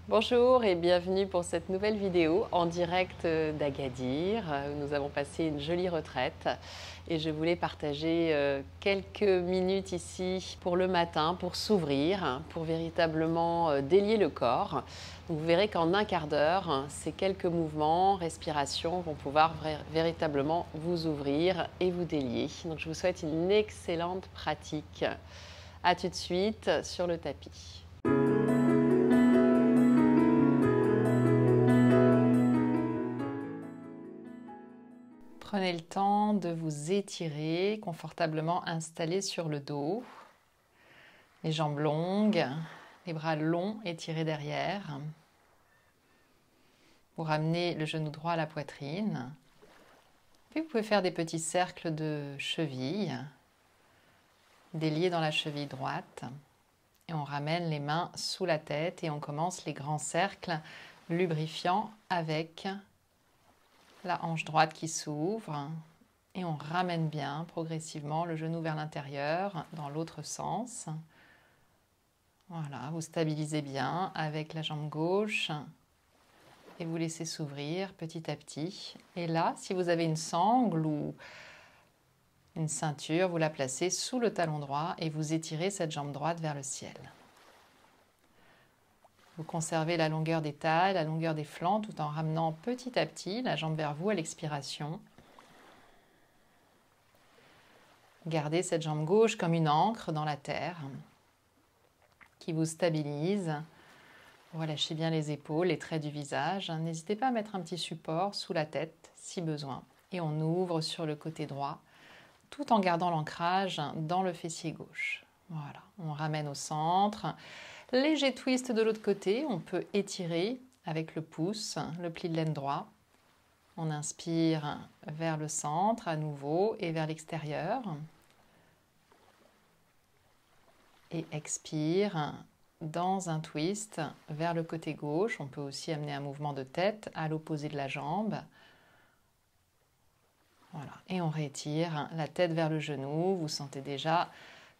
Bonjour et bienvenue pour cette nouvelle vidéo en direct d'Agadir. Nous avons passé une jolie retraite et je voulais partager quelques minutes ici pour le matin, pour s'ouvrir, pour véritablement délier le corps. Donc vous verrez qu'en un quart d'heure, ces quelques mouvements, respiration vont pouvoir véritablement vous ouvrir et vous délier. Donc je vous souhaite une excellente pratique. À tout de suite sur le tapis. Prenez le temps de vous étirer, confortablement installé sur le dos, les jambes longues, les bras longs étirés derrière. Vous ramenez le genou droit à la poitrine. Puis vous pouvez faire des petits cercles de cheville, déliés dans la cheville droite. Et on ramène les mains sous la tête et on commence les grands cercles lubrifiants avec la hanche droite qui s'ouvre. Et on ramène bien progressivement le genou vers l'intérieur dans l'autre sens. Voilà, vous stabilisez bien avec la jambe gauche et vous laissez s'ouvrir petit à petit. Et là, si vous avez une sangle ou une ceinture, vous la placez sous le talon droit et vous étirez cette jambe droite vers le ciel. Vous conservez la longueur des tailles, la longueur des flancs tout en ramenant petit à petit la jambe vers vous à l'expiration. Gardez cette jambe gauche comme une ancre dans la terre qui vous stabilise. Relâchez bien les épaules, les traits du visage. N'hésitez pas à mettre un petit support sous la tête si besoin. Et on ouvre sur le côté droit tout en gardant l'ancrage dans le fessier gauche. Voilà, on ramène au centre. Léger twist de l'autre côté, on peut étirer avec le pouce, le pli de laine droit. On inspire vers le centre à nouveau et vers l'extérieur. Et expire dans un twist vers le côté gauche. On peut aussi amener un mouvement de tête à l'opposé de la jambe. Voilà. Et on réétire la tête vers le genou. Vous sentez déjà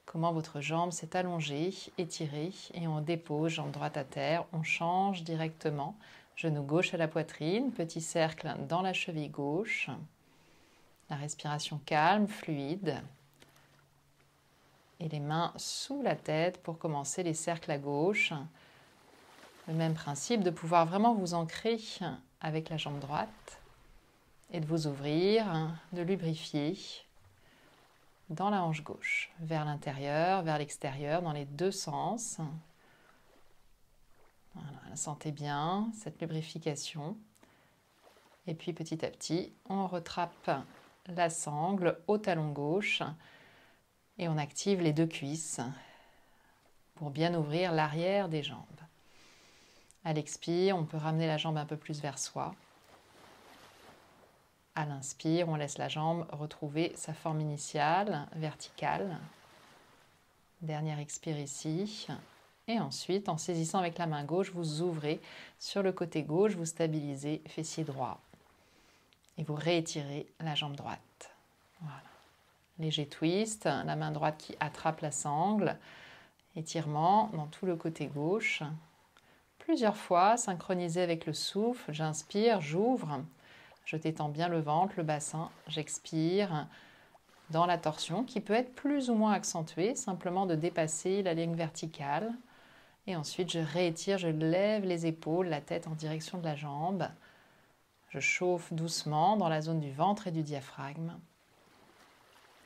comment votre jambe s'est allongée, étirée. Et on dépose jambe droite à terre. On change directement. Genou gauche à la poitrine. Petit cercle dans la cheville gauche. La respiration calme, fluide. Et les mains sous la tête pour commencer les cercles à gauche. Le même principe de pouvoir vraiment vous ancrer avec la jambe droite et de vous ouvrir, de lubrifier dans la hanche gauche, vers l'intérieur, vers l'extérieur, dans les deux sens. Voilà, sentez bien cette lubrification. Et puis petit à petit, on retrape la sangle au talon gauche et on active les deux cuisses pour bien ouvrir l'arrière des jambes. À l'expire, on peut ramener la jambe un peu plus vers soi. À l'inspire, on laisse la jambe retrouver sa forme initiale, verticale. Dernière expire ici. Et ensuite, en saisissant avec la main gauche, vous ouvrez sur le côté gauche, vous stabilisez fessier droit. Et vous réétirez la jambe droite. Voilà. Léger twist, la main droite qui attrape la sangle. Étirement dans tout le côté gauche. Plusieurs fois, synchronisé avec le souffle. J'inspire, j'ouvre. Je détends bien le ventre, le bassin. J'expire dans la torsion qui peut être plus ou moins accentuée, simplement de dépasser la ligne verticale. Et ensuite, je réétire, je lève les épaules, la tête en direction de la jambe. Je chauffe doucement dans la zone du ventre et du diaphragme.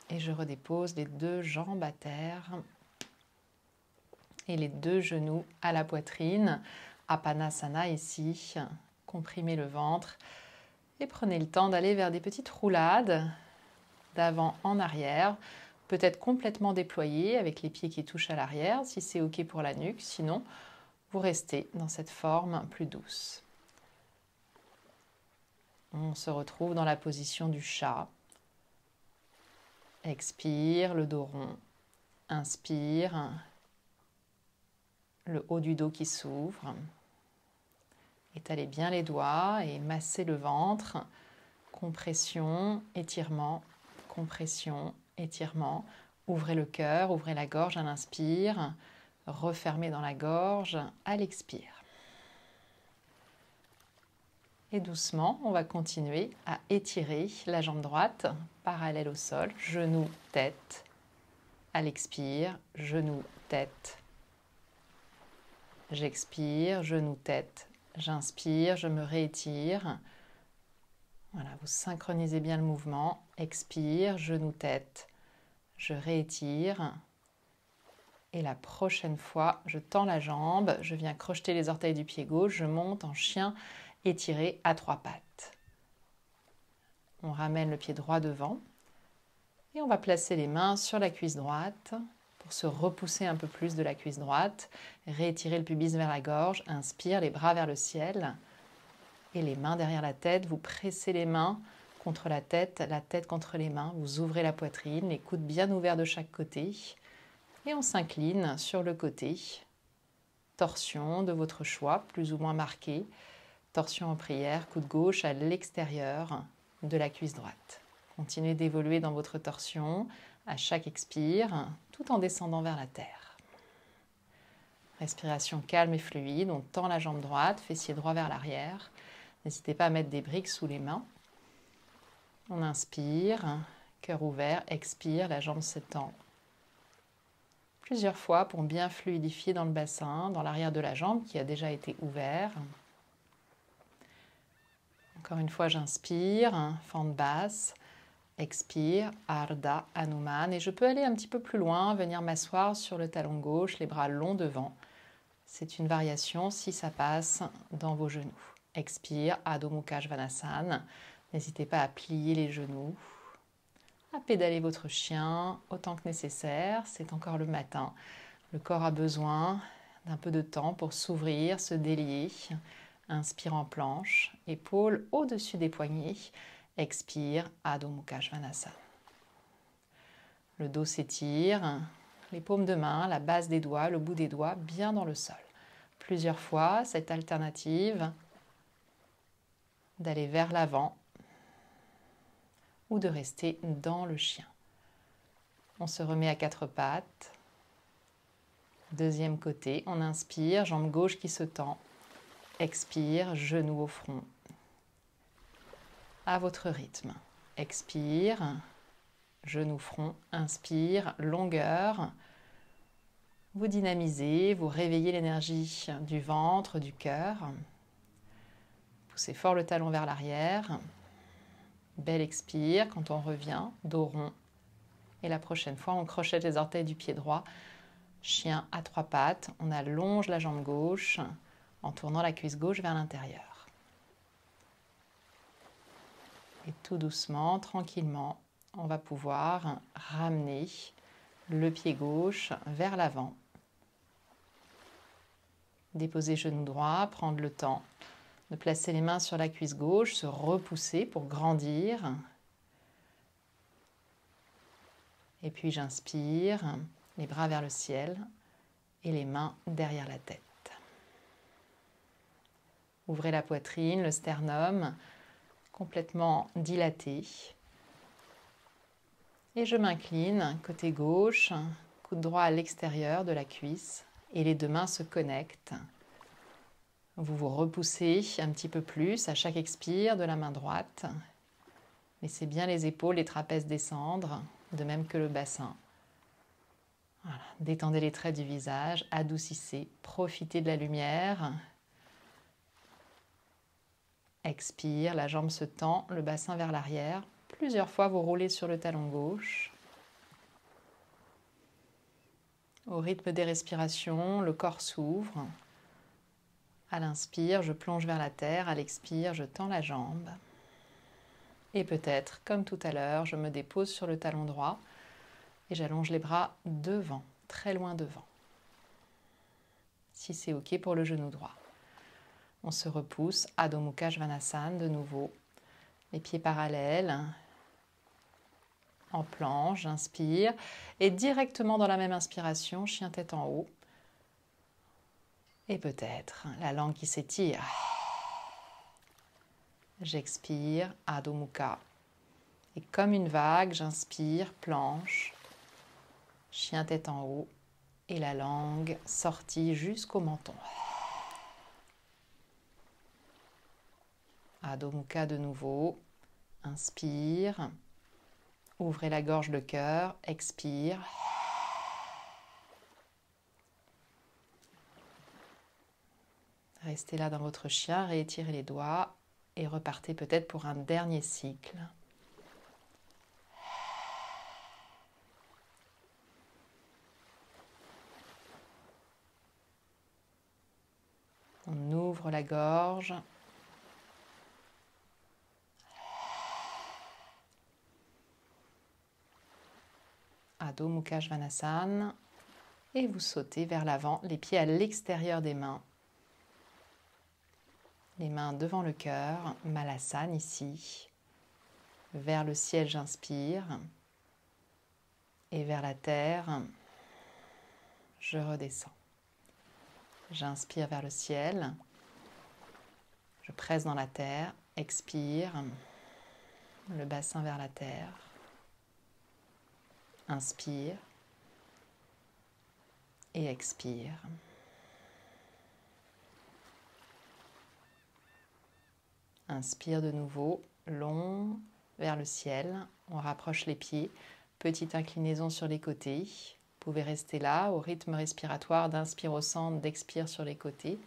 Et je redépose les deux jambes à terre et les deux genoux à la poitrine. Apanasana ici, comprimez le ventre et prenez le temps d'aller vers des petites roulades d'avant en arrière, peut-être complètement déployées avec les pieds qui touchent à l'arrière si c'est ok pour la nuque, sinon vous restez dans cette forme plus douce. On se retrouve dans la position du chat. Expire, le dos rond. Inspire, le haut du dos qui s'ouvre. Étalez bien les doigts et massez le ventre. Compression, étirement, compression, étirement. Ouvrez le cœur, ouvrez la gorge à l'inspire. Refermez dans la gorge à l'expire. Et doucement, on va continuer à étirer la jambe droite parallèle au sol, genou, tête. À l'expire, genou, tête. J'expire, genou, tête. J'inspire, je me réétire. Voilà, vous synchronisez bien le mouvement. Expire, genou, tête. Je réétire. Et la prochaine fois, je tends la jambe, je viens crocheter les orteils du pied gauche, je monte en chien étiré à 3 pattes. On ramène le pied droit devant et on va placer les mains sur la cuisse droite pour se repousser un peu plus de la cuisse droite. Réétirer le pubis vers la gorge, inspire, les bras vers le ciel et les mains derrière la tête. Vous pressez les mains contre la tête contre les mains. Vous ouvrez la poitrine, les coudes bien ouverts de chaque côté et on s'incline sur le côté. Torsion de votre choix, plus ou moins marquée. Torsion en prière, coude gauche à l'extérieur de la cuisse droite. Continuez d'évoluer dans votre torsion à chaque expire, tout en descendant vers la terre. Respiration calme et fluide, on tend la jambe droite, fessier droit vers l'arrière. N'hésitez pas à mettre des briques sous les mains. On inspire, cœur ouvert, expire, la jambe s'étend. Plusieurs fois pour bien fluidifier dans le bassin, dans l'arrière de la jambe qui a déjà été ouvert. Encore une fois, j'inspire, fente basse, expire, Ardha Hanuman. Et je peux aller un petit peu plus loin, venir m'asseoir sur le talon gauche, les bras longs devant. C'est une variation si ça passe dans vos genoux. Expire, Adho Mukha Svanasana. N'hésitez pas à plier les genoux, à pédaler votre chien autant que nécessaire. C'est encore le matin. Le corps a besoin d'un peu de temps pour s'ouvrir, se délier. Inspire en planche, épaules au-dessus des poignets. Expire, Adho Mukha Svanasana. Le dos s'étire, les paumes de main, la base des doigts, le bout des doigts bien dans le sol. Plusieurs fois, cette alternative d'aller vers l'avant ou de rester dans le chien. On se remet à 4 pattes. Deuxième côté, on inspire, jambe gauche qui se tend. Expire, genou au front. À votre rythme. Expire, genou front. Inspire, longueur. Vous dynamisez, vous réveillez l'énergie du ventre, du cœur. Poussez fort le talon vers l'arrière. Belle expire quand on revient, dos rond. Et la prochaine fois, on crochette les orteils du pied droit. Chien à 3 pattes. On allonge la jambe gauche en tournant la cuisse gauche vers l'intérieur. Et tout doucement, tranquillement, on va pouvoir ramener le pied gauche vers l'avant. Déposer genou droit, prendre le temps de placer les mains sur la cuisse gauche, se repousser pour grandir. Et puis j'inspire, les bras vers le ciel et les mains derrière la tête. Ouvrez la poitrine, le sternum complètement dilaté. Et je m'incline côté gauche, coude droit à l'extérieur de la cuisse et les deux mains se connectent. Vous vous repoussez un petit peu plus à chaque expire de la main droite. Laissez bien les épaules, les trapèzes descendre, de même que le bassin. Voilà. Détendez les traits du visage, adoucissez, profitez de la lumière. Expire, la jambe se tend, le bassin vers l'arrière. Plusieurs fois, vous roulez sur le talon gauche. Au rythme des respirations, le corps s'ouvre. À l'inspire, je plonge vers la terre. À l'expire, je tends la jambe. Et peut-être, comme tout à l'heure, je me dépose sur le talon droit et j'allonge les bras devant, très loin devant. Si c'est OK pour le genou droit. On se repousse, Adho Mukha Svanasana de nouveau. Les pieds parallèles, en planche, j'inspire. Et directement dans la même inspiration, chien tête en haut. Et peut-être la langue qui s'étire. J'expire, Adho Mukha. Et comme une vague, j'inspire, planche, chien tête en haut. Et la langue sortie jusqu'au menton. Adho Mukha de nouveau. Inspire. Ouvrez la gorge, le cœur. Expire. Restez là dans votre chien, réétirez les doigts et repartez peut-être pour un dernier cycle. On ouvre la gorge. Adho Mukha Svanasana. Et vous sautez vers l'avant, les pieds à l'extérieur des mains. Les mains devant le cœur, Malasana ici. Vers le ciel, j'inspire. Et vers la terre, je redescends. J'inspire vers le ciel. Je presse dans la terre. Expire. Le bassin vers la terre. Inspire. Et expire. Inspire de nouveau, long vers le ciel. On rapproche les pieds. Petite inclinaison sur les côtés. Vous pouvez rester là au rythme respiratoire d'inspire au centre, d'expire sur les côtés.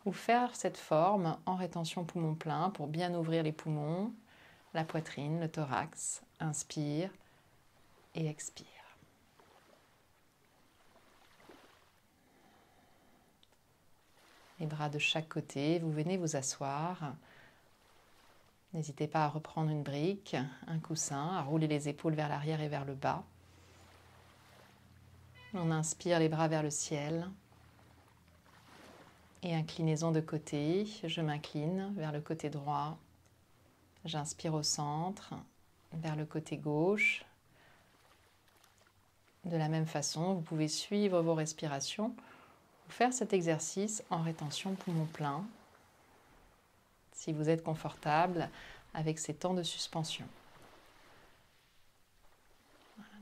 Ou faire cette forme en rétention poumon plein pour bien ouvrir les poumons, la poitrine, le thorax. Inspire et expire. Les bras de chaque côté, vous venez vous asseoir. N'hésitez pas à reprendre une brique, un coussin, à rouler les épaules vers l'arrière et vers le bas. On inspire les bras vers le ciel. Et inclinaison de côté, je m'incline vers le côté droit. J'inspire au centre, vers le côté gauche. De la même façon, vous pouvez suivre vos respirations ou faire cet exercice en rétention poumon plein, si vous êtes confortable avec ces temps de suspension.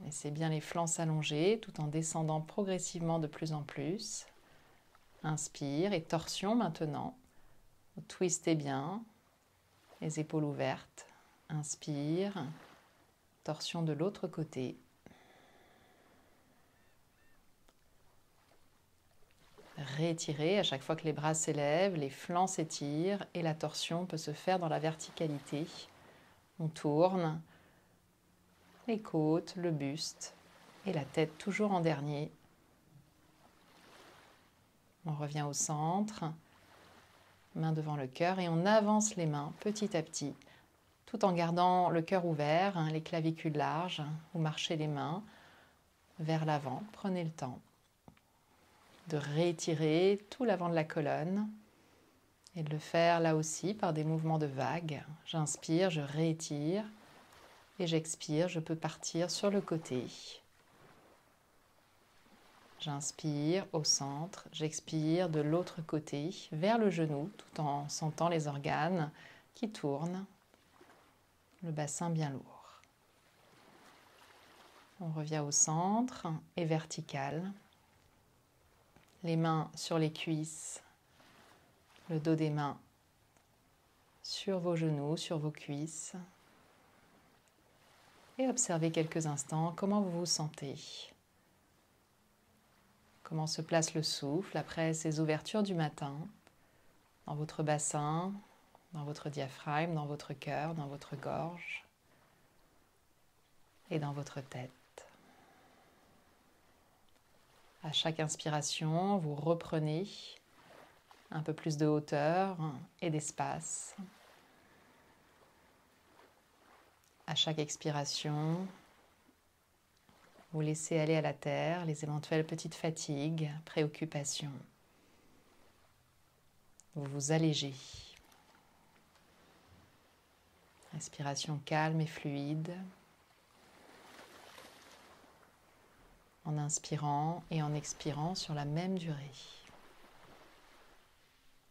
Laissez bien les flancs s'allonger tout en descendant progressivement de plus en plus. Inspire et torsion maintenant. Twistez bien, les épaules ouvertes. Inspire, torsion de l'autre côté. Réétirez à chaque fois que les bras s'élèvent, les flancs s'étirent et la torsion peut se faire dans la verticalité. On tourne les côtes, le buste et la tête toujours en dernier. On revient au centre, main devant le cœur et on avance les mains petit à petit, tout en gardant le cœur ouvert, les clavicules larges. Vous marchez les mains vers l'avant, prenez le temps de réétirer tout l'avant de la colonne et de le faire là aussi par des mouvements de vagues. J'inspire, je réétire et j'expire, je peux partir sur le côté. J'inspire au centre, j'expire de l'autre côté vers le genou tout en sentant les organes qui tournent, le bassin bien lourd. On revient au centre et vertical. Les mains sur les cuisses, le dos des mains sur vos genoux, sur vos cuisses. Et observez quelques instants comment vous vous sentez. Comment se place le souffle après ces ouvertures du matin, dans votre bassin, dans votre diaphragme, dans votre cœur, dans votre gorge et dans votre tête. À chaque inspiration, vous reprenez un peu plus de hauteur et d'espace. À chaque expiration, vous laissez aller à la terre les éventuelles petites fatigues, préoccupations. Vous vous allégez. Respiration calme et fluide. En inspirant et en expirant sur la même durée.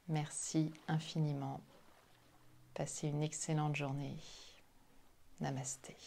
Merci infiniment. Passez une excellente journée. Namasté.